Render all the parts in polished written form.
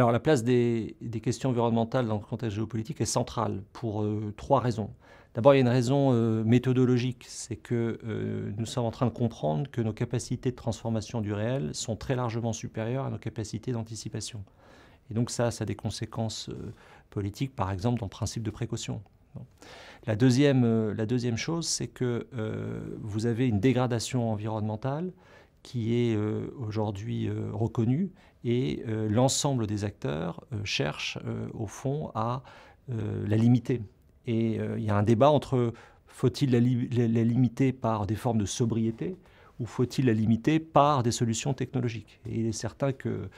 Alors la place des questions environnementales dans le contexte géopolitique est centrale pour trois raisons. D'abord, il y a une raison méthodologique, c'est que nous sommes en train de comprendre que nos capacités de transformation du réel sont très largement supérieures à nos capacités d'anticipation. Et donc ça a des conséquences politiques, par exemple, dans le principe de précaution. Bon. La deuxième chose, c'est que vous avez une dégradation environnementale qui est aujourd'hui reconnue et l'ensemble des acteurs cherchent au fond à la limiter. Et il y a un débat entre faut-il la limiter par des formes de sobriété ou faut-il la limiter par des solutions technologiques. Et il est certain que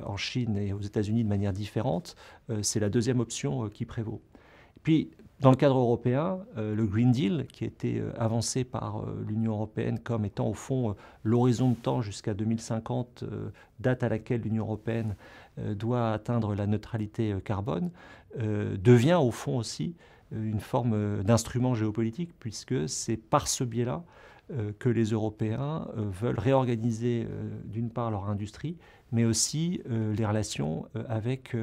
en Chine et aux États-Unis de manière différente, c'est la deuxième option qui prévaut. Et puis, dans le cadre européen, le Green Deal, qui a été avancé par l'Union européenne comme étant au fond l'horizon de temps jusqu'à 2050, date à laquelle l'Union européenne doit atteindre la neutralité carbone, devient au fond aussi une forme d'instrument géopolitique, puisque c'est par ce biais-là que les Européens veulent réorganiser d'une part leur industrie, mais aussi les relations avec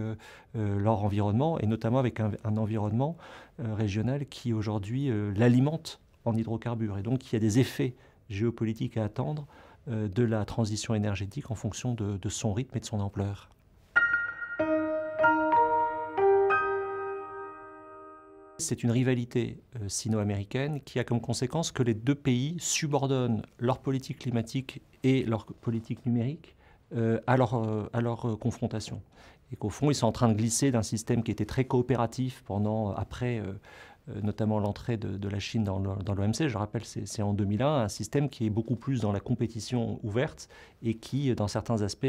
leur environnement, et notamment avec un environnement régional qui aujourd'hui l'alimente en hydrocarbures. Et donc il y a des effets géopolitiques à attendre de la transition énergétique en fonction de son rythme et de son ampleur. C'est une rivalité sino-américaine qui a comme conséquence que les deux pays subordonnent leur politique climatique et leur politique numérique à leur confrontation. Et qu'au fond, ils sont en train de glisser d'un système qui était très coopératif après notamment l'entrée de la Chine dans l'OMC. Je rappelle, c'est en 2001, un système qui est beaucoup plus dans la compétition ouverte et qui, dans certains aspects,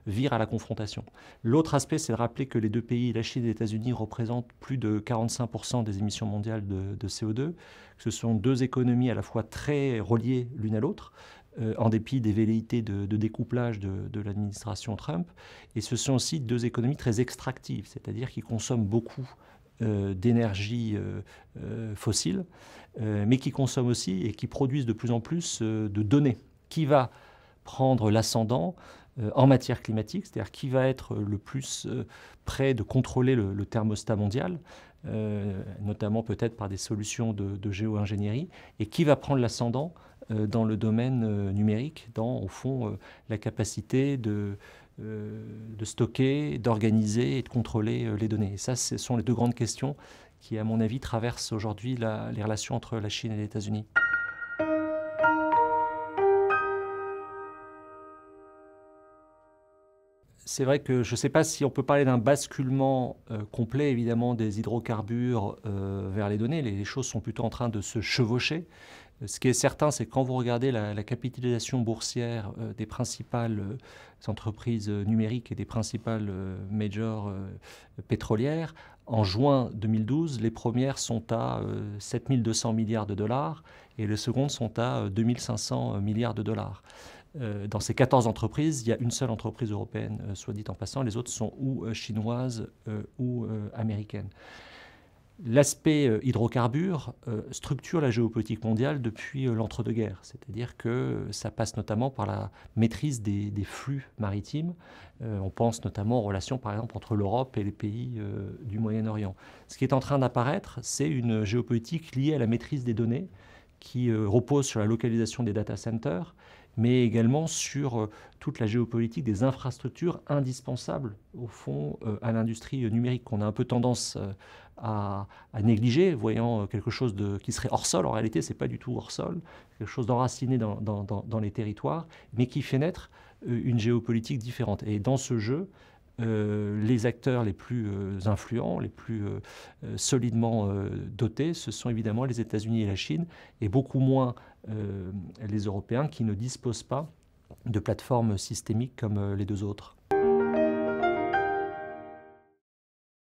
vire à la confrontation. L'autre aspect, c'est de rappeler que les deux pays, la Chine et les États-Unis, représentent plus de 45% des émissions mondiales de CO2. Ce sont deux économies à la fois très reliées l'une à l'autre, en dépit des velléités de découplage de l'administration Trump. Et ce sont aussi deux économies très extractives, c'est-à-dire qui consomment beaucoup d'énergie fossile, mais qui consomment aussi et qui produisent de plus en plus de données. Qui va prendre l'ascendant en matière climatique, c'est-à-dire qui va être le plus près de contrôler le thermostat mondial, notamment peut-être par des solutions de géo-ingénierie, et qui va prendre l'ascendant dans le domaine numérique, dans, au fond, la capacité de stocker, d'organiser et de contrôler les données. Et ça, ce sont les deux grandes questions qui, à mon avis, traversent aujourd'hui les relations entre la Chine et les États-Unis. C'est vrai que je ne sais pas si on peut parler d'un basculement complet, évidemment, des hydrocarbures vers les données. Les choses sont plutôt en train de se chevaucher. Ce qui est certain, c'est que quand vous regardez la capitalisation boursière des principales entreprises numériques et des principales majors pétrolières, en juin 2012, les premières sont à 7 200 milliards de dollars et les secondes sont à 2 500 milliards de dollars. Dans ces 14 entreprises, il y a une seule entreprise européenne, soit dit en passant. Les autres sont ou chinoises ou américaines. L'aspect hydrocarbures structure la géopolitique mondiale depuis l'entre-deux-guerres. C'est-à-dire que ça passe notamment par la maîtrise des flux maritimes. On pense notamment aux relations, par exemple, entre l'Europe et les pays du Moyen-Orient. Ce qui est en train d'apparaître, c'est une géopolitique liée à la maîtrise des données qui repose sur la localisation des data centers, mais également sur toute la géopolitique des infrastructures indispensables, au fond, à l'industrie numérique, qu'on a un peu tendance à négliger, voyant quelque chose qui serait hors sol. En réalité, ce n'est pas du tout hors sol, quelque chose d'enraciné dans les territoires, mais qui fait naître une géopolitique différente. Et dans ce jeu, les acteurs les plus influents, les plus solidement dotés, ce sont évidemment les États-Unis et la Chine, et beaucoup moins les Européens qui ne disposent pas de plateformes systémiques comme les deux autres.